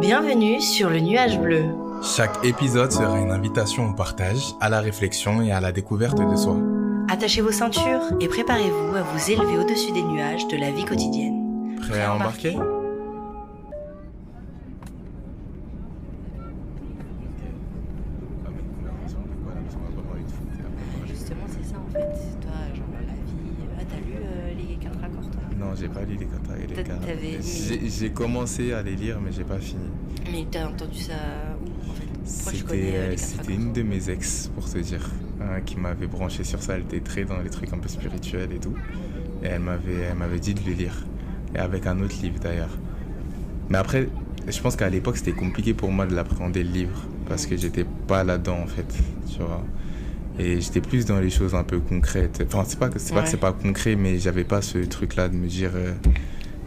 Bienvenue sur le nuage bleu. Chaque épisode sera une invitation au partage, à la réflexion et à la découverte de soi. Attachez vos ceintures et préparez-vous à vous élever au-dessus des nuages de la vie quotidienne. Prêt à embarquer ? Justement, c'est ça en fait. Toi, genre la vie. T'as lu les 4 accords, toi ? Non, j'ai pas lu les quatre et les quatre. T'avais... J'ai commencé à les lire, mais j'ai pas fini. Mais t'as entendu ça où en fait ? Pourquoi je connais les 4 C'était accords ? une de mes ex, pour te dire, qui m'avait branché sur ça. Elle était très dans les trucs un peu spirituels et tout. Et elle m'avait dit de le lire. Et avec un autre livre d'ailleurs. Mais après, je pense qu'à l'époque, c'était compliqué pour moi de l'appréhender le livre. Parce que j'étais pas là-dedans, en fait. Tu vois. Et j'étais plus dans les choses un peu concrètes. Enfin, c'est pas que c'est pas concret, mais j'avais pas ce truc-là de me dire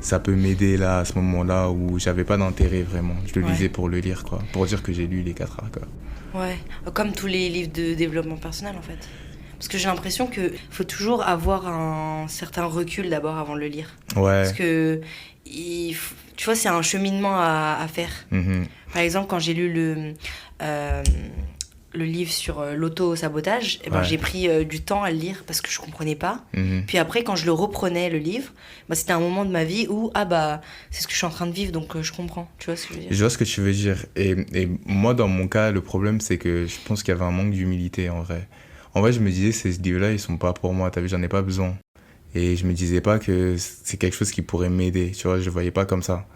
ça peut m'aider là, à ce moment-là, où j'avais pas d'intérêt vraiment. Je le lisais pour le lire, quoi. Pour dire que j'ai lu les 4 accords. Ouais, comme tous les livres de développement personnel en fait. Parce que j'ai l'impression qu'il faut toujours avoir un certain recul d'abord avant de le lire. Ouais. Parce que, tu vois, c'est un cheminement à faire. Mhm. Par exemple, quand j'ai lu le livre sur l'auto-sabotage, Ouais. j'ai pris du temps à le lire parce que je comprenais pas. Mhm. Puis après, quand je le reprenais, le livre, c'était un moment de ma vie où, c'est ce que je suis en train de vivre, donc je comprends. Tu vois ce que je veux dire ? Je vois ce que tu veux dire. Et moi, dans mon cas, le problème, c'est que je pense qu'il y avait un manque d'humilité, en vrai. En vrai, je me disais, ces livres-là, ils sont pas pour moi. T'as vu, j'en ai pas besoin. Et je me disais pas que c'est quelque chose qui pourrait m'aider. Tu vois, je le voyais pas comme ça.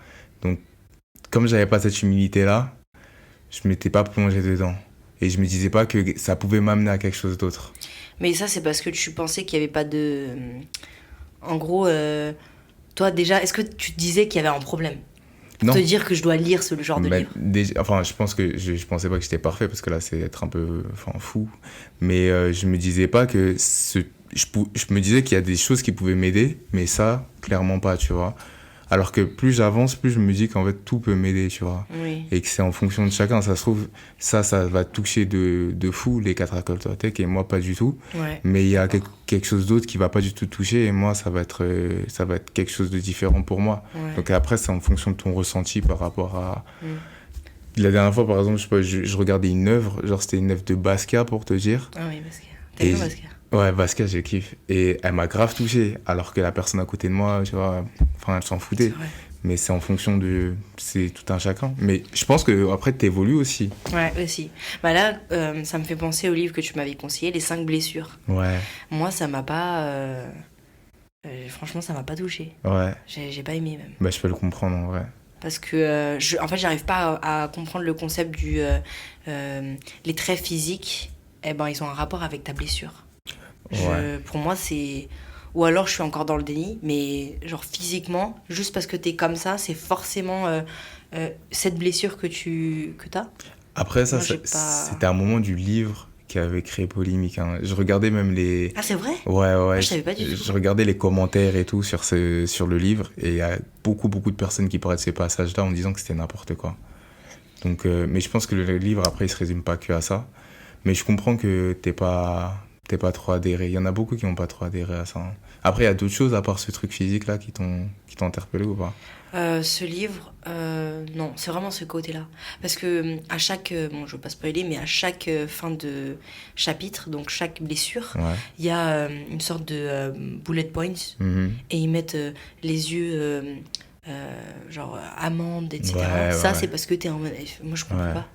Donc, comme j'avais pas cette humilité-là, je m'étais pas plongé dedans. Et je me disais pas que ça pouvait m'amener à quelque chose d'autre. Mais ça, c'est parce que tu pensais qu'il n'y avait pas de... En gros, toi, déjà, est-ce que tu te disais qu'il y avait un problème ? Non. Te dire que je dois lire ce genre de livre. Enfin, je pense que je pensais pas que j'étais parfait parce que là, c'est être un peu fou. Mais je me disais pas que je me disais qu'il y a des choses qui pouvaient m'aider, mais ça, clairement pas, tu vois. Alors que plus j'avance, plus je me dis qu'en fait, tout peut m'aider, tu vois. Oui. Et que c'est en fonction de chacun. Ça se trouve, ça va toucher de fou les 4 accords Toltec et moi, pas du tout. Ouais. Mais il y a quelque chose d'autre qui va pas du tout toucher et moi, ça va être quelque chose de différent pour moi. Ouais. Donc après, c'est en fonction de ton ressenti par rapport à... La dernière fois, par exemple, je regardais une œuvre, genre c'était une œuvre de Basquiat, pour te dire. Ah oui, Basquiat. T'as lu Basquiat ? Ouais, Basquiat, je kiffe. Et elle m'a grave touché, alors que la personne à côté de moi, tu vois, enfin, elle s'en foutait. C'est vrai. Mais c'est en fonction de... C'est tout un chacun. Mais je pense qu'après, t'évolues aussi. Ouais, aussi. Là, ça me fait penser au livre que tu m'avais conseillé, Les 5 blessures. Ouais, Moi, ça m'a pas... franchement, ça m'a pas touché. ouais. J'ai pas aimé, même. Bah, je peux le comprendre, en vrai. Parce que, en fait, j'arrive pas à comprendre le concept du... les traits physiques, ils ont un rapport avec ta blessure. Pour moi, c'est... Ou alors, je suis encore dans le déni, mais genre physiquement, juste parce que t'es comme ça, c'est forcément cette blessure que t'as. Après, ça, Moi, j'ai pas... c'était un moment du livre qui avait créé polémique, hein. Je regardais même les... Ah, c'est vrai ? Ouais. je savais pas du tout. Je regardais les commentaires et tout sur le livre et il y a beaucoup de personnes qui parlaient de ces passages-là en disant que c'était n'importe quoi. Donc, mais je pense que le livre, après, il se résume pas que à ça. Mais je comprends que t'es pas trop adhéré. Il y en a beaucoup qui n'ont pas trop adhéré à ça, hein. Après, il y a d'autres choses à part ce truc physique-là qui t'ont interpellé ou pas ? Ce livre, non, c'est vraiment ce côté-là. Parce que à chaque, bon, je veux pas spoiler, mais à chaque fin de chapitre, donc chaque blessure, Ouais. il y a une sorte de bullet points, Mhm. et ils mettent les yeux, genre amande, etc. Ouais, Ça, ouais. c'est parce que t'es en mode, moi je comprends Ouais. pas.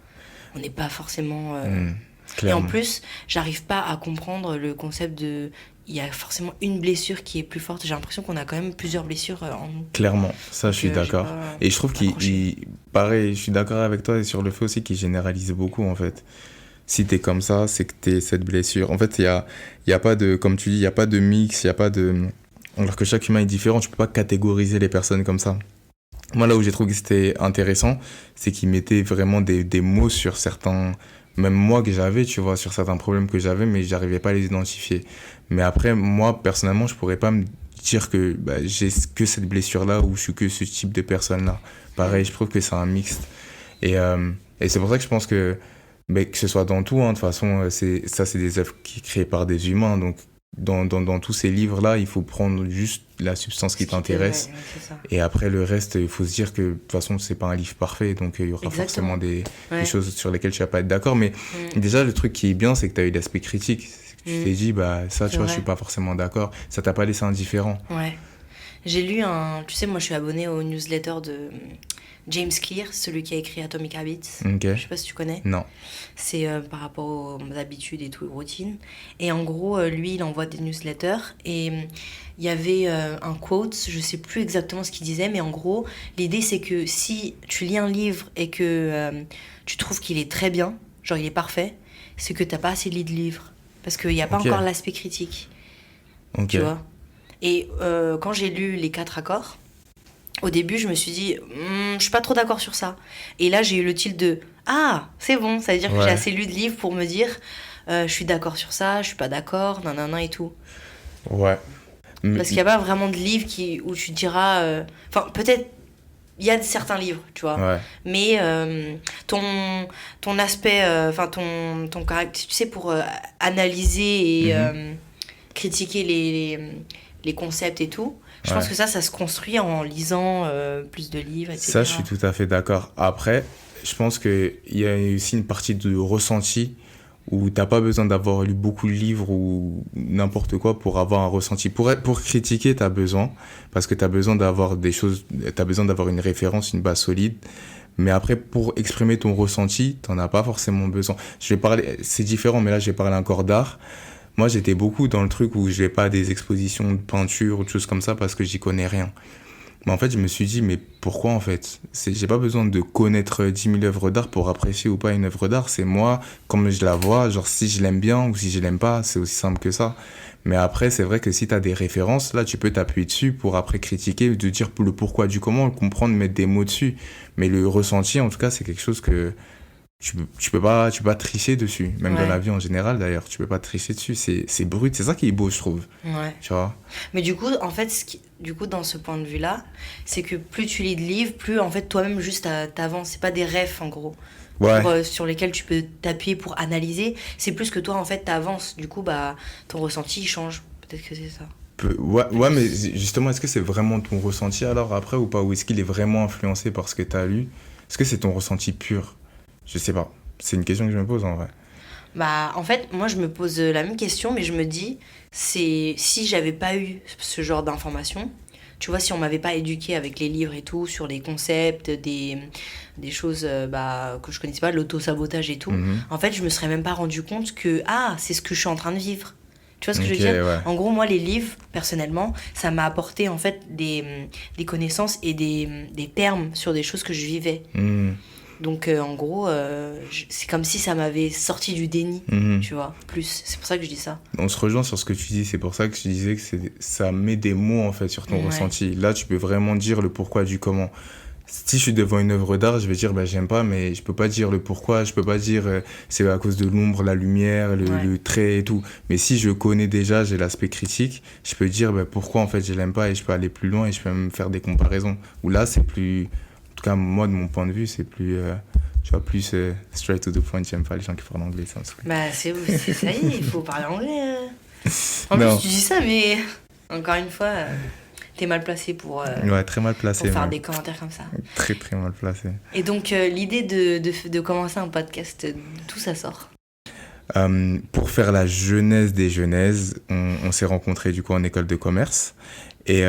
On n'est pas forcément... Mhm. Et en Clairement. plus, j'arrive pas à comprendre le concept de... Il y a forcément une blessure qui est plus forte. J'ai l'impression qu'on a quand même plusieurs blessures en nous. Clairement, ça je suis j'ai d'accord. pas Et je trouve accroché. pareil, je suis d'accord avec toi et sur le fait aussi qu'il généralise beaucoup en fait. Si t'es comme ça, c'est que t'es cette blessure. En fait, il y a pas de, comme tu dis, il y a pas de mix, il y a pas de... Alors que chaque humain est différent, tu peux pas catégoriser les personnes comme ça. Moi, là où j'ai trouvé que c'était intéressant, c'est qu'il mettait vraiment des mots sur certains... Même moi que j'avais, tu vois, sur certains problèmes que j'avais, mais j'arrivais pas à les identifier. Mais après, moi, personnellement, je pourrais pas me dire que j'ai que cette blessure-là ou je suis que ce type de personne-là. Pareil, je trouve que c'est un mixte. Et c'est pour ça que je pense que ce soit dans tout, hein, de toute façon, c'est des œuvres qui sont créées par des humains. Donc, dans tous ces livres-là, il faut prendre juste la substance qui t'intéresse. Ouais, c'est ça. Et après, le reste, il faut se dire que de toute façon, c'est pas un livre parfait. Donc, il y aura Exactement. forcément des Ouais. choses sur lesquelles tu vas pas être d'accord. Mais déjà, le truc qui est bien, c'est que tu as eu l'aspect critique. C'est que tu t'es dit, bah, ça, C'est tu vois, vrai. je suis pas forcément d'accord. Ça t'a pas laissé indifférent. Ouais. J'ai lu un... Tu sais, moi, je suis abonnée au newsletter de James Clear, celui qui a écrit Atomic Habits. Ok. Je sais pas si tu connais. Non. C'est par rapport aux habitudes et tout, aux routines. Et en gros, lui, il envoie des newsletters. Et il y avait un quote, je sais plus exactement ce qu'il disait, mais en gros, l'idée, c'est que si tu lis un livre et que tu trouves qu'il est très bien, genre il est parfait, c'est que t'as pas assez lu de livres. Parce qu'il n'y a pas Ok. encore l'aspect critique. Ok. Tu vois. Et quand j'ai lu les 4 accords, au début, je me suis dit, je suis pas trop d'accord sur ça. Et là, j'ai eu le tilt de, ah, c'est bon, ça veut dire que Ouais. j'ai assez lu de livres pour me dire, je suis d'accord sur ça, je suis pas d'accord, nanana et tout. Ouais. Parce qu'il n'y a pas vraiment de livre où tu te diras, enfin, peut-être, il y a certains livres, tu vois. Ouais. Mais ton aspect, enfin, ton caractère, tu sais, pour analyser et critiquer les concepts et tout. Je pense que ça se construit en lisant plus de livres, etc. Ça, je suis tout à fait d'accord. Après, je pense qu'il y a aussi une partie de ressenti où t'as pas besoin d'avoir lu beaucoup de livres ou n'importe quoi pour avoir un ressenti. Pour critiquer, t'as besoin, parce que t'as besoin d'avoir des choses, t'as besoin d'avoir une référence, une base solide. Mais après, pour exprimer ton ressenti, t'en as pas forcément besoin. Je vais parler, c'est différent, mais là, je vais parler encore d'art. Moi, j'étais beaucoup dans le truc où je vais pas à des expositions de peinture ou de choses comme ça parce que j'y connais rien. Mais en fait, je me suis dit, mais pourquoi en fait? J'ai pas besoin de connaître 10 000 œuvres d'art pour apprécier ou pas une œuvre d'art. C'est moi, comme je la vois, genre si je l'aime bien ou si je l'aime pas, c'est aussi simple que ça. Mais après, c'est vrai que si t'as des références, là, tu peux t'appuyer dessus pour après critiquer, de dire le pourquoi du comment, le comprendre, mettre des mots dessus. Mais le ressenti, en tout cas, c'est quelque chose que tu peux pas tricher dessus. Même dans la vie en général, d'ailleurs, tu peux pas tricher dessus. C'est brut, c'est ça qui est beau, je trouve. Ouais. Tu vois? Mais du coup, en fait, du coup, dans ce point de vue-là, c'est que plus tu lis de livres, plus en fait toi-même juste t'avances. C'est pas des refs en gros. Ouais. Sur lesquels tu peux t'appuyer pour analyser. C'est plus que toi en fait t'avances. Du coup, bah ton ressenti il change. Peut-être que c'est ça. Ouais, mais justement, est-ce que c'est vraiment ton ressenti alors après ou pas? Ou est-ce qu'il est vraiment influencé par ce que t'as lu? Est-ce que c'est ton ressenti pur? Je sais pas. C'est une question que je me pose en vrai. Bah, en fait, moi, je me pose la même question, mais je me dis, c'est si j'avais pas eu ce genre d'informations, tu vois, si on m'avait pas éduqué avec les livres et tout, sur les concepts, des choses que je connaissais pas, l'auto-sabotage et tout, en fait, je me serais même pas rendu compte que, c'est ce que je suis en train de vivre. Tu vois ce que je veux dire? Ouais. En gros, moi, les livres, personnellement, ça m'a apporté, en fait, des connaissances et des termes sur des choses que je vivais. Donc, en gros, c'est comme si ça m'avait sorti du déni, tu vois, plus. C'est pour ça que je dis ça. On se rejoint sur ce que tu dis, c'est pour ça que je disais que ça met des mots en fait sur ton ressenti. Là, tu peux vraiment dire le pourquoi du comment. Si je suis devant une œuvre d'art, je vais dire j'aime pas, mais je peux pas dire le pourquoi, je peux pas dire c'est à cause de l'ombre, la lumière, le trait et tout. Mais si je connais déjà, j'ai l'aspect critique, je peux dire pourquoi en fait je l'aime pas et je peux aller plus loin et je peux même faire des comparaisons. Où là, c'est plus... En tout cas, moi, de mon point de vue, c'est plus... tu vois, plus straight to the point. J'aime pas les gens qui parlent anglais, ça me saoule. Bah, ça y est, il faut parler anglais. En plus, tu dis ça, mais encore une fois, t'es mal placé pour, ouais, très mal placé, pour faire des commentaires comme ça. Très, très mal placé. Et donc, l'idée de commencer un podcast, d'où ça sort? Pour faire la jeunesse des jeunesses, on s'est rencontrés du coup en école de commerce. Et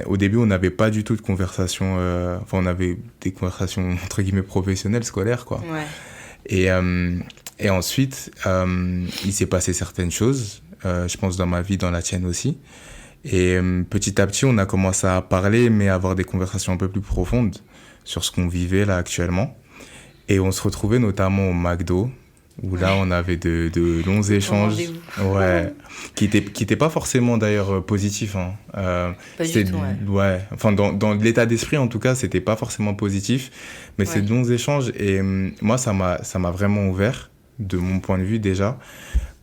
au début, on n'avait pas du tout de conversation. Enfin, on avait des conversations entre guillemets professionnelles, scolaires, quoi. Ouais. Et ensuite, il s'est passé certaines choses, je pense dans ma vie, dans la tienne aussi. Et petit à petit, on a commencé à parler, mais à avoir des conversations un peu plus profondes sur ce qu'on vivait là actuellement. Et on se retrouvait notamment au McDo, où là, on avait de longs échanges. Ouais. Qui étaient pas forcément d'ailleurs positifs. Hein. Pas du tout, ouais. Enfin, dans l'état d'esprit, en tout cas, c'était pas forcément positif. Mais c'est de longs échanges. Et moi, ça m'a vraiment ouvert, de mon point de vue déjà,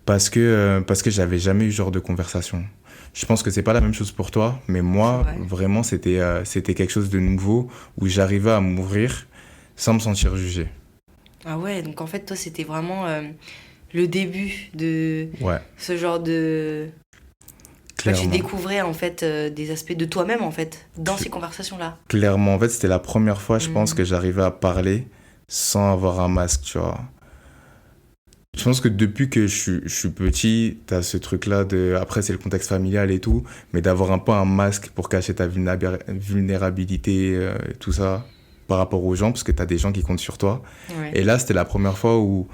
parce que j'avais jamais eu ce genre de conversation. Je pense que c'est pas la même chose pour toi, mais moi, vraiment, c'était quelque chose de nouveau où j'arrivais à m'ouvrir sans me sentir jugé. Ah ouais, donc en fait, toi, c'était vraiment le début de ce genre de Tu découvrais en fait des aspects de toi-même en fait dans ces conversations-là. Clairement, en fait, c'était la première fois, je pense, que j'arrivais à parler sans avoir un masque, tu vois. Je pense que depuis que je suis petit, t'as ce truc-là de... Après, c'est le contexte familial et tout, mais d'avoir un peu un masque pour cacher ta vulnérabilité, tout ça, par rapport aux gens, parce que t'as des gens qui comptent sur toi. Ouais. Et là, c'était la première fois où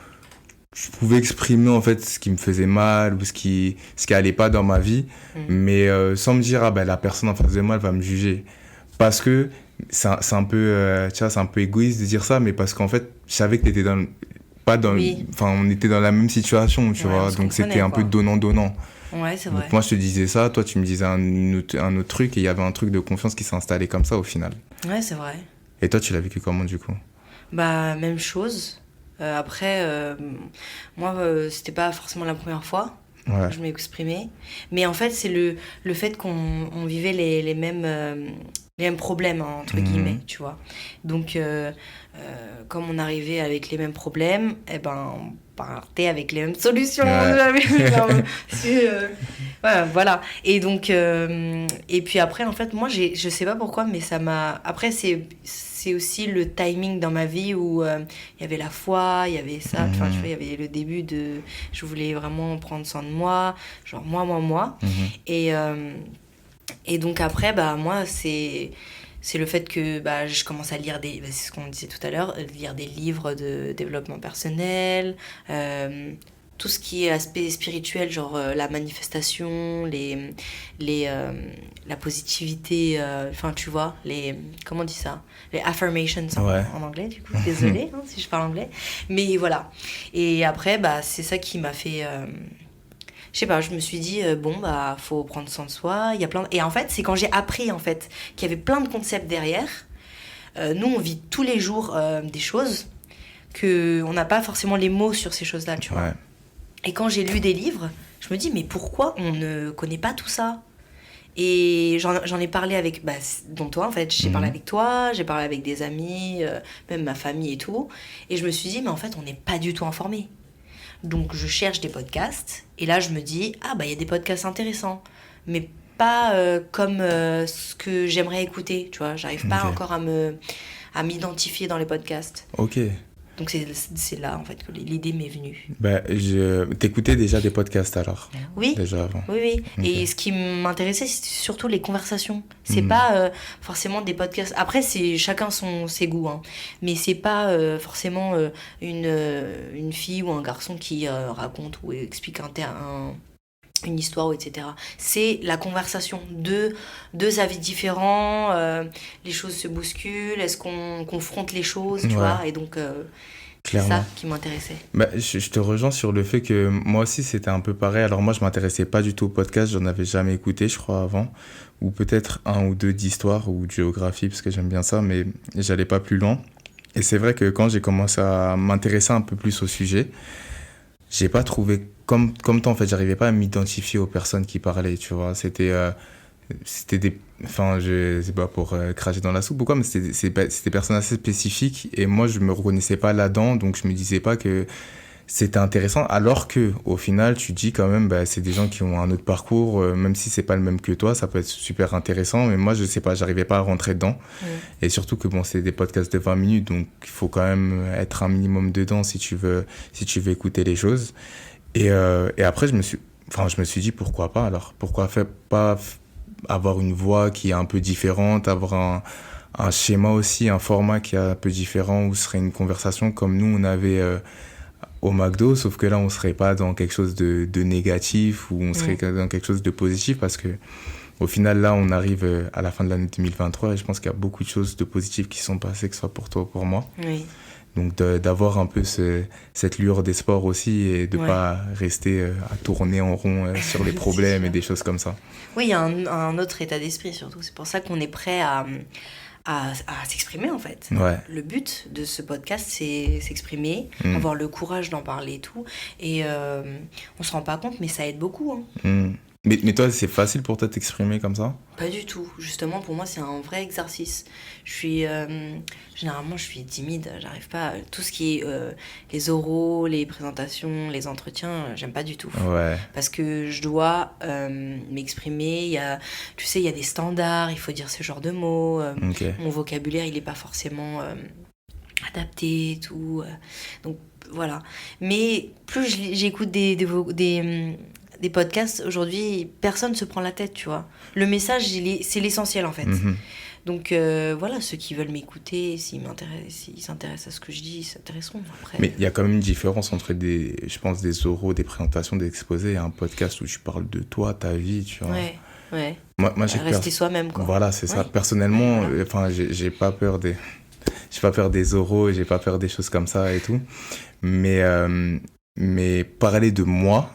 je pouvais exprimer, en fait, ce qui me faisait mal ou ce qui allait pas dans ma vie, mais sans me dire, ah ben, la personne en face de moi, elle va me juger. Parce que c'est un peu, tu vois, c'est un peu égoïste de dire ça, mais parce qu'en fait, je savais que t'étais dans... Pas dans, enfin, on était dans la même situation, tu vois, donc c'était un peu donnant-donnant. Ouais, c'est donc vrai. moi, je te disais ça, toi, tu me disais un autre truc, et il y avait un truc de confiance qui s'est installé comme ça au final. Ouais, c'est vrai. Et toi, tu l'as vécu comment, du coup? Bah, même chose. Après, moi, c'était pas forcément la première fois que je m'exprimais. Mais en fait, c'est le fait qu'on vivait les mêmes problèmes, hein, entre guillemets, tu vois. Donc, comme on arrivait avec les mêmes problèmes, eh ben, on partait avec les mêmes solutions. Voilà. Et donc, et puis après, en fait, moi, je sais pas pourquoi, mais ça m'a... Après, c'est aussi le timing dans ma vie où il y avait la foi, il y avait ça, enfin, tu vois, il y avait le début de... Je voulais vraiment prendre soin de moi, genre moi. Et donc après, bah, moi, c'est le fait que bah, je commence à lire c'est ce qu'on disait tout à l'heure, lire des livres de développement personnel, tout ce qui est aspect spirituel, genre la manifestation, la positivité, enfin tu vois, comment on dit ça, les affirmations en anglais, du coup, désolée si je parle anglais, mais voilà. Et après, bah, c'est ça qui m'a fait... je sais pas, je me suis dit, bon, bah, faut prendre soin de soi. Il y a Et en fait, c'est quand j'ai appris, en fait, qu'il y avait plein de concepts derrière. Nous, on vit tous les jours des choses qu'on n'a pas forcément les mots sur ces choses-là, tu vois. Et quand j'ai lu des livres, je me dis, mais pourquoi on ne connaît pas tout ça ? Et j'en ai parlé avec, dont toi, en fait. J'ai parlé avec toi, j'ai parlé avec des amis, même ma famille et tout. Et je me suis dit, mais en fait, on n'est pas du tout informés. Donc je cherche des podcasts et là je me dis il y a des podcasts intéressants mais pas comme ce que j'aimerais écouter, tu vois, j'arrive pas encore à m'identifier dans les podcasts. Ok. Donc c'est là en fait que l'idée m'est venue. T'écoutais déjà des podcasts alors? Oui. Déjà avant. Oui. Okay. Et ce qui m'intéressait, c'était surtout les conversations. C'est pas forcément des podcasts. Après, c'est chacun ses goûts, hein. Mais c'est pas forcément une fille ou un garçon qui raconte ou explique une histoire, etc. C'est la conversation. Deux avis différents, les choses se bousculent, est-ce qu'on confronte les choses, tu vois, et donc c'est ça qui m'intéressait. Je te rejoins sur le fait que moi aussi c'était un peu pareil. Alors moi je m'intéressais pas du tout au podcast, j'en avais jamais écouté je crois avant, ou peut-être un ou deux d'histoire ou de géographie parce que j'aime bien ça, mais j'allais pas plus loin. Et c'est vrai que quand j'ai commencé à m'intéresser un peu plus au sujet, j'ai pas trouvé comme toi en fait, j'arrivais pas à m'identifier aux personnes qui parlaient, tu vois. C'était des, enfin je sais pas pour cracher dans la soupe ou quoi, mais c'était des personnes assez spécifiques et moi je me reconnaissais pas là-dedans, donc je me disais pas que c'était intéressant, alors que au final tu dis quand même c'est des gens qui ont un autre parcours, même si c'est pas le même que toi, ça peut être super intéressant, mais moi je sais pas, j'arrivais pas à rentrer dedans. Et surtout que c'est des podcasts de 20 minutes, donc il faut quand même être un minimum dedans si tu veux écouter les choses. Et après je me suis dit pourquoi pas, alors pourquoi pas avoir une voix qui est un peu différente, avoir un schéma aussi, un format qui est un peu différent, où ce serait une conversation comme nous on avait au McDo, sauf que là on serait pas dans quelque chose de négatif, ou on serait dans quelque chose de positif, parce que au final là on arrive à la fin de l'année 2023 et je pense qu'il y a beaucoup de choses de positives qui sont passées, que ce soit pour toi ou pour moi. Donc d'avoir un peu cette lueur d'espoir aussi, et de pas rester à tourner en rond sur les problèmes et des choses comme ça. Oui, il y a un autre état d'esprit surtout, c'est pour ça qu'on est prêt à s'exprimer en fait. Le but de ce podcast, c'est s'exprimer, avoir le courage d'en parler et tout. Et on se rend pas compte, mais ça aide beaucoup. Mais toi, c'est facile pour toi de t'exprimer comme ça? Pas du tout. Justement, pour moi, c'est un vrai exercice. Généralement, je suis timide. J'arrive pas. Tout ce qui est les oraux, les présentations, les entretiens, j'aime pas du tout. Ouais. Parce que je dois m'exprimer. Tu sais, il y a des standards. Il faut dire ce genre de mots. Ok. Mon vocabulaire, il est pas forcément adapté et tout. Donc, voilà. Mais plus j'écoute des podcasts, aujourd'hui, personne ne se prend la tête, tu vois. Le message, c'est l'essentiel, en fait. Mhm. Donc, voilà, ceux qui veulent m'écouter, s'ils s'intéressent à ce que je dis, ils s'intéresseront. Après, Mais il y a quand même une différence entre je pense, des oraux, des présentations, des exposés et un podcast où tu parles de toi, ta vie, tu vois. ouais. Moi, Rester soi-même, quoi. Voilà, c'est ça. Ouais. Personnellement, Ouais, voilà. enfin, j'ai pas peur j'ai pas peur des oraux, j'ai pas peur des choses comme ça et tout. Mais parler de moi,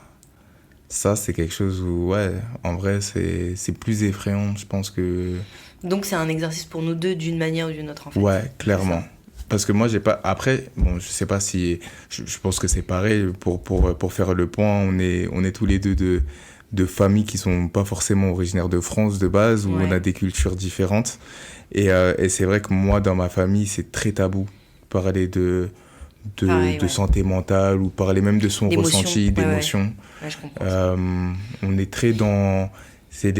ça, c'est quelque chose où, ouais, en vrai, c'est plus effrayant, je pense que... Donc, c'est un exercice pour nous deux, d'une manière ou d'une autre, en fait. Ouais, clairement. Parce que moi, j'ai pas... Après, bon, je sais pas si... Je pense que c'est pareil. Pour faire le point, on est tous les deux de familles qui sont pas forcément originaires de France de base, où Ouais. on a des cultures différentes. Et c'est vrai que moi, dans ma famille, c'est très tabou. Parler Pareil, de ouais. santé mentale ou parler même de son D'émotions. ressenti, Ouais, d'émotions. Ouais, je comprends. On est très dans... C'est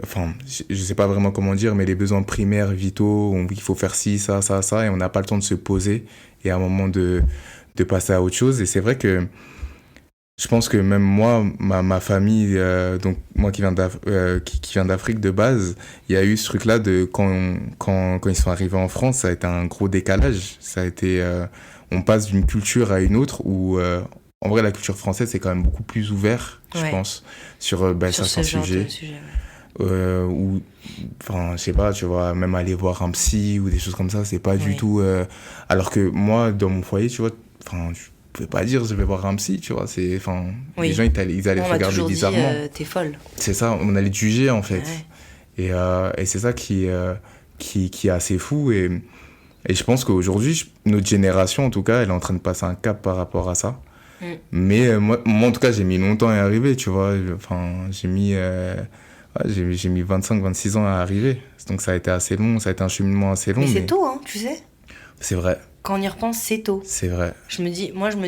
enfin, je sais pas vraiment comment dire, mais les besoins primaires, vitaux, il faut faire ci, ça, et on n'a pas le temps de se poser et à un moment de passer à autre chose. Et c'est vrai que je pense que même moi, ma famille, donc moi qui viens d'Afrique de base, il y a eu ce truc-là de quand ils sont arrivés en France, ça a été un gros décalage. Ça a été, on passe d'une culture à une autre où, en vrai, la culture française, c'est quand même beaucoup plus ouvert, je Ouais. pense, sur Sur certains ce genre sujets. de sujet, ouais. Ou, enfin, je sais pas, tu vois, même aller voir un psy ou des choses comme ça, c'est pas du Oui. tout. Alors que moi, dans mon foyer, tu vois, enfin, je pouvais pas dire je vais voir un psy, tu vois, enfin, Oui. les gens, ils allaient On te m'a regarder toujours bizarrement. dit, t'es folle. C'est ça, on allait te juger, en fait. Ouais. Et c'est ça qui est assez fou. Et je pense qu'aujourd'hui, notre génération, en tout cas, elle est en train de passer un cap par rapport à ça. Mais moi, en tout cas, j'ai mis longtemps à y arriver, tu vois. Enfin, j'ai mis 25-26 ans à arriver. Donc ça a été assez long, ça a été un cheminement assez long. Mais c'est tôt, hein, tu sais. C'est vrai, Quand on y repense, c'est tôt. c'est vrai. Je me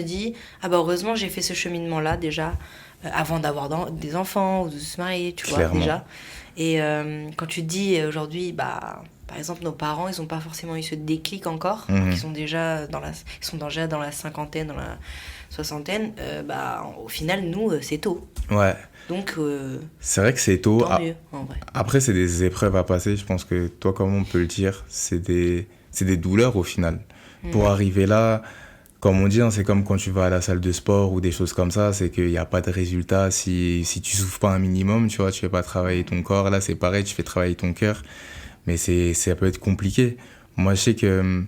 dis, ah bah heureusement j'ai fait ce cheminement-là déjà, avant d'avoir des enfants ou de se marier, tu vois, Clairement. déjà. Et quand tu te dis aujourd'hui, bah, par exemple, nos parents, ils n'ont pas forcément eu ce déclic encore, ils sont déjà dans la cinquantaine, dans la soixantaine, bah, au final, nous, c'est tôt. Ouais. Donc, C'est vrai que c'est tôt. tant mieux, en vrai. Après, c'est des épreuves à passer. Je pense que toi, comme on peut le dire, c'est des douleurs au final. Pour arriver là, comme on dit, hein, c'est comme quand tu vas à la salle de sport ou des choses comme ça, c'est qu'il n'y a pas de résultat si tu souffres pas un minimum, tu vois, tu fais pas travailler ton corps. Là, c'est pareil, tu fais travailler ton cœur. Mais ça peut être compliqué. Moi, je sais que,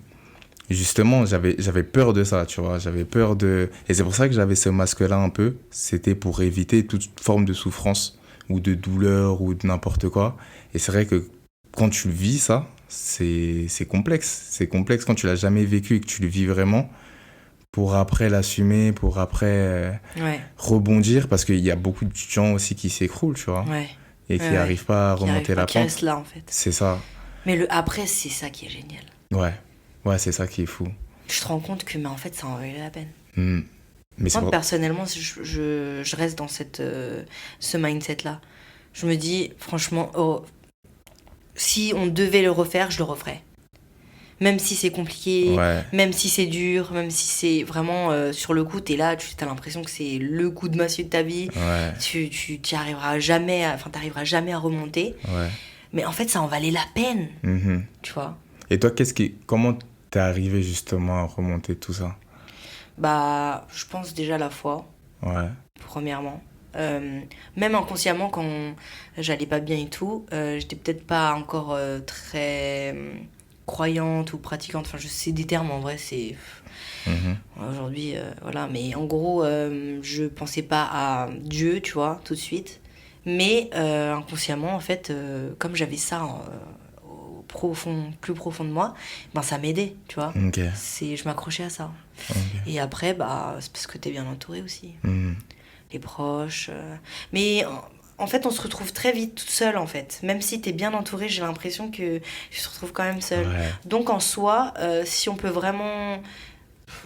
justement, j'avais peur de ça, tu vois. J'avais peur de... Et c'est pour ça que j'avais ce masque-là un peu. C'était pour éviter toute forme de souffrance ou de douleur ou de n'importe quoi. Et c'est vrai que quand tu vis ça, c'est complexe. C'est complexe quand tu l'as jamais vécu et que tu le vis vraiment, pour après l'assumer, pour après Ouais, rebondir, parce qu'il y a beaucoup de gens aussi qui s'écroulent, tu vois, ouais. et qui Ouais, n'arrivent pas à Qui arrive remonter pas, la qui pente. reste là, en fait. C'est ça. Mais le après, c'est ça qui est génial. Ouais, c'est ça qui est fou. Je te rends compte que, mais en fait, ça en valait la peine. Mais c'est Moi, pour... personnellement, je reste dans ce mindset-là. Je me dis, franchement, si on devait le refaire, je le referais. Même si c'est compliqué, Ouais. même si c'est dur, même si c'est vraiment sur le coup, t'es là, tu as l'impression que c'est le coup de massue de ta vie. Ouais. Tu t'y arriveras jamais, t'arriveras jamais à remonter. Ouais. Mais en fait, ça en valait la peine, Mhm. tu vois. Et toi, comment t'es arrivé justement à remonter tout ça? Bah, je pense déjà la foi. Ouais. Premièrement. Même inconsciemment, quand j'allais pas bien et tout, j'étais peut-être pas encore très croyante ou pratiquante. Enfin, je sais des termes, en vrai, c'est... Mhm. Aujourd'hui, voilà. Mais en gros, je pensais pas à Dieu, tu vois, tout de suite. Mais inconsciemment, en fait, comme j'avais ça plus profond de moi, ben ça m'aidait, tu vois. Ok. Je m'accrochais à ça. Ok. Et après, bah, c'est parce que t'es bien entouré aussi. Mhm. Les proches. Mais en fait, on se retrouve très vite toute seule, en fait. Même si t'es bien entourée, j'ai l'impression que je te retrouve quand même seule. Ouais. Donc, en soi, si on peut vraiment...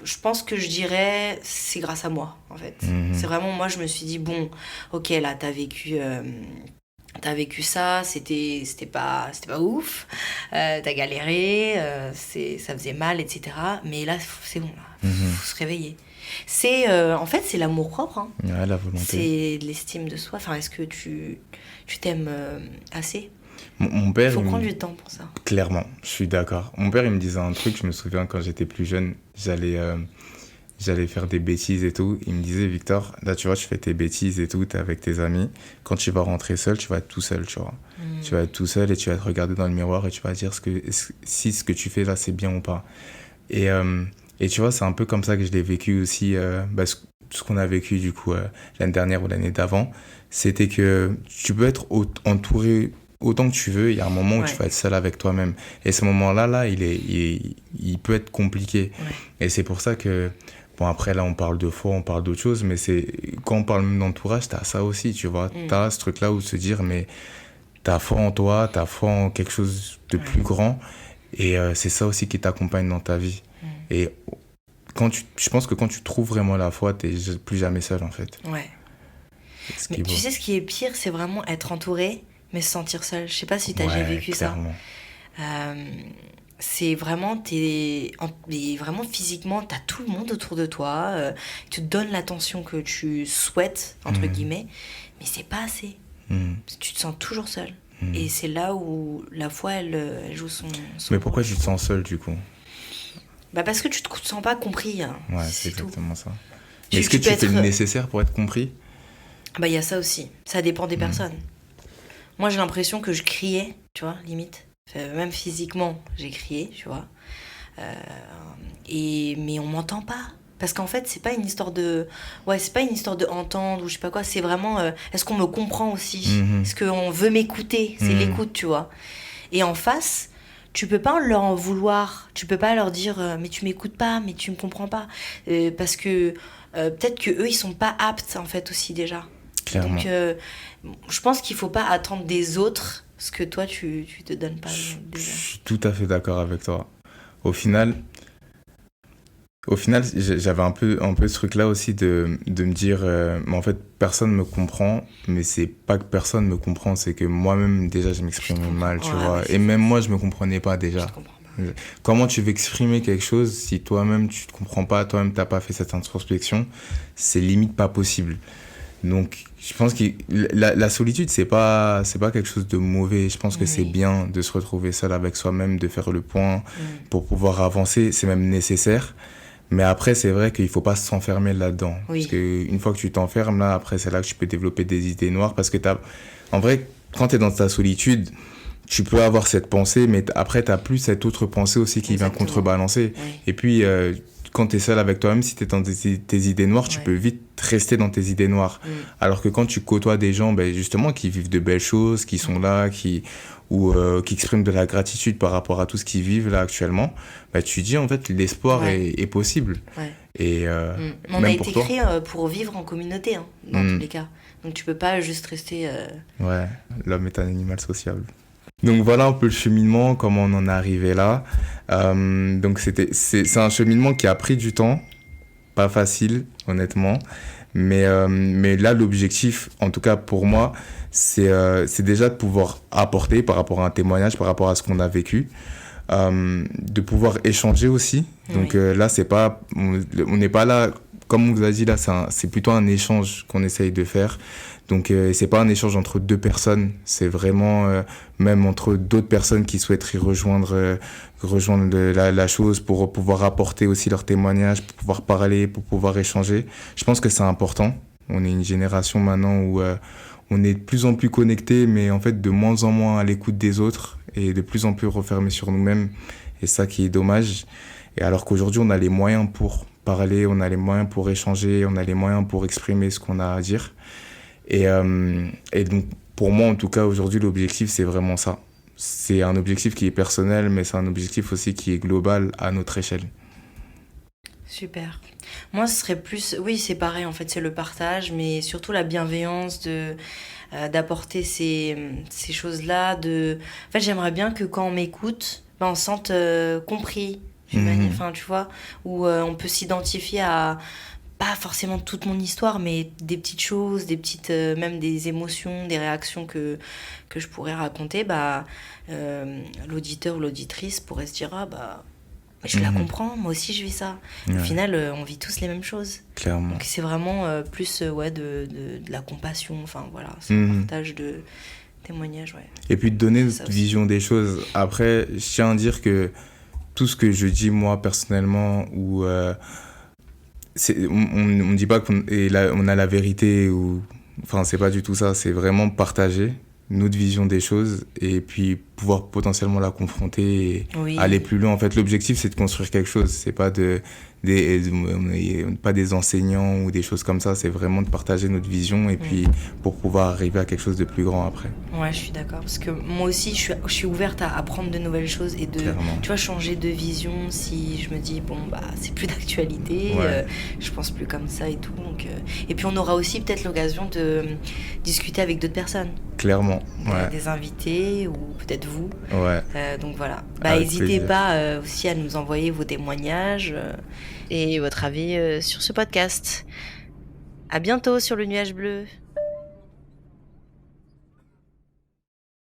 Je pense que je dirais, c'est grâce à moi, en fait. C'est vraiment, moi, je me suis dit, bon, ok, là, t'as vécu ça, c'était pas ouf, t'as galéré, ça faisait mal, etc. Mais là, c'est bon, là, faut se réveiller. En fait, c'est l'amour-propre, hein. Ouais, la volonté. C'est de l'estime de soi. Enfin, est-ce que tu t'aimes assez? Mon Il père, faut prendre du temps pour ça. clairement, je suis d'accord. Mon père, il me disait un truc, je me souviens quand j'étais plus jeune, j'allais faire des bêtises et tout. Il me disait, Victor, là, tu vois, tu fais tes bêtises et tout, t'es avec tes amis. Quand tu vas rentrer seul, tu vas être tout seul, tu vois. Tu vas être tout seul et tu vas te regarder dans le miroir et tu vas dire si ce que tu fais là, c'est bien ou pas. Et tu vois, c'est un peu comme ça que je l'ai vécu aussi, ce qu'on a vécu du coup l'année dernière ou l'année d'avant. C'était que tu peux être entouré autant que tu veux, il y a un moment où tu vas être seul avec toi-même. Et ce moment-là, il peut être compliqué. Ouais. Et c'est pour ça que, bon, après, là, on parle de foi, on parle d'autre chose, mais quand on parle même d'entourage, t'as ça aussi, tu vois. T'as ce truc-là où se dire, mais t'as foi en toi, t'as foi en quelque chose de plus grand. Et c'est ça aussi qui t'accompagne dans ta vie. Et je pense que quand tu trouves vraiment la foi, t'es plus jamais seul, en fait. Ouais. Mais tu sais, ce qui est pire, c'est vraiment être entouré, mais se sentir seul. Je sais pas si t'as déjà vécu clairement. ça. C'est vraiment, vraiment physiquement, t'as tout le monde autour de toi, ils te donnent l'attention que tu souhaites, entre guillemets, mais c'est pas assez. Tu te sens toujours seul. Et c'est là où la foi, elle joue son Mais pourquoi rôle. tu te sens seul, du coup? Parce que tu te sens pas compris. Hein. Ouais, c'est exactement ça. Mais est-ce que tu peux fais le nécessaire pour être compris? Il y a ça aussi. Ça dépend des personnes. Moi, j'ai l'impression que je criais, tu vois, limite. Même physiquement, j'ai crié, tu vois. Mais on m'entend pas. Parce qu'en fait, c'est pas une histoire de... Ouais, c'est pas une histoire de entendre ou je sais pas quoi. C'est vraiment... est-ce qu'on me comprend aussi? Est-ce qu'on veut m'écouter? C'est l'écoute, tu vois. Et en face, tu peux pas leur en vouloir. Tu peux pas leur dire mais tu m'écoutes pas, mais tu me comprends pas. Parce que peut-être que eux ils sont pas aptes, en fait, aussi, déjà. Clairement. Donc, je pense qu'il faut pas attendre des autres ce que toi, tu te donnes pas déjà. Je suis tout à fait d'accord avec toi. Au final, j'avais un peu ce truc-là aussi de me dire, mais en fait, personne me comprend, mais c'est pas que personne me comprend, c'est que moi-même, déjà, je m'exprimais mal, tu vois. Et même moi, je me comprenais pas déjà. Je te comprends pas. Comment tu veux exprimer quelque chose si toi-même, tu te comprends pas, toi-même, t'as pas fait cette introspection, c'est limite pas possible. Donc, je pense que la solitude, c'est pas quelque chose de mauvais. Je pense que c'est bien de se retrouver seul avec soi-même, de faire le point pour pouvoir avancer. C'est même nécessaire. Mais après, c'est vrai qu'il faut pas s'enfermer là-dedans. Oui. Parce qu'une fois que tu t'enfermes, là, après, c'est là que tu peux développer des idées noires. Parce que en vrai, quand tu es dans ta solitude, tu peux avoir cette pensée, mais après, tu n'as plus cette autre pensée aussi qui vient contrebalancer. Oui. Et puis, quand tu es seul avec toi-même, si tu es dans tes idées noires, tu peux vite rester dans tes idées noires. Alors que quand tu côtoies des gens, justement, qui vivent de belles choses, qui sont là, qui expriment de la gratitude par rapport à tout ce qu'ils vivent là actuellement, tu dis, en fait, l'espoir est possible. Ouais. Et on même a pour été toi. créé pour vivre en communauté, hein, dans tous les cas. Donc tu peux pas juste rester... Ouais, l'homme est un animal sociable. Donc voilà un peu le cheminement, comment on en est arrivé là. Donc c'est un cheminement qui a pris du temps, pas facile honnêtement, mais là l'objectif, en tout cas pour moi, c'est déjà de pouvoir apporter par rapport à un témoignage, par rapport à ce qu'on a vécu, de pouvoir échanger aussi. Donc là on n'est pas là, comme on vous a dit là, c'est plutôt un échange qu'on essaye de faire. Donc c'est pas un échange entre deux personnes, c'est vraiment même entre d'autres personnes qui souhaiteraient rejoindre la chose pour pouvoir apporter aussi leur témoignage, pour pouvoir parler, pour pouvoir échanger. Je pense que c'est important. On est une génération maintenant où on est de plus en plus connectés, mais en fait de moins en moins à l'écoute des autres et de plus en plus refermés sur nous-mêmes. Et ça qui est dommage. Et alors qu'aujourd'hui on a les moyens pour parler, on a les moyens pour échanger, on a les moyens pour exprimer ce qu'on a à dire. Et donc, pour moi, en tout cas, aujourd'hui, l'objectif, c'est vraiment ça. C'est un objectif qui est personnel, mais c'est un objectif aussi qui est global à notre échelle. Super. Moi, ce serait plus... Oui, c'est pareil, en fait, c'est le partage, mais surtout la bienveillance d'apporter ces choses-là. En fait, j'aimerais bien que quand on m'écoute, ben, on se sente compris, d'une manière, enfin, tu vois, où on peut s'identifier à pas forcément toute mon histoire, mais des petites choses, des petites, même des émotions, des réactions que je pourrais raconter. Bah, l'auditeur ou l'auditrice pourrait se dire, ah bah... Je la comprends, moi aussi je vis ça. Au final, on vit tous les mêmes choses. Clairement. Donc c'est vraiment plus ouais, de la compassion, enfin voilà, c'est un partage de témoignages, ouais. Et puis de donner notre vision des choses. Après, je tiens à dire que tout ce que je dis moi personnellement, ou on ne dit pas on a la vérité, ou enfin c'est pas du tout ça, c'est vraiment partager notre vision des choses et puis pouvoir potentiellement la confronter et aller plus loin. En fait, l'objectif, c'est de construire quelque chose. C'est pas pas des enseignants ou des choses comme ça. C'est vraiment de partager notre vision et puis pour pouvoir arriver à quelque chose de plus grand après. Ouais, je suis d'accord. Parce que moi aussi, je suis ouverte à apprendre de nouvelles choses et de, tu vois, changer de vision si je me dis, bon, bah, c'est plus d'actualité, je pense plus comme ça et tout. Donc, et puis, on aura aussi peut-être l'occasion de discuter avec d'autres personnes. Clairement, des invités ou peut-être vous. Donc voilà. Avec n'hésitez plaisir. pas aussi à nous envoyer vos témoignages et votre avis sur ce podcast. À bientôt sur le nuage bleu.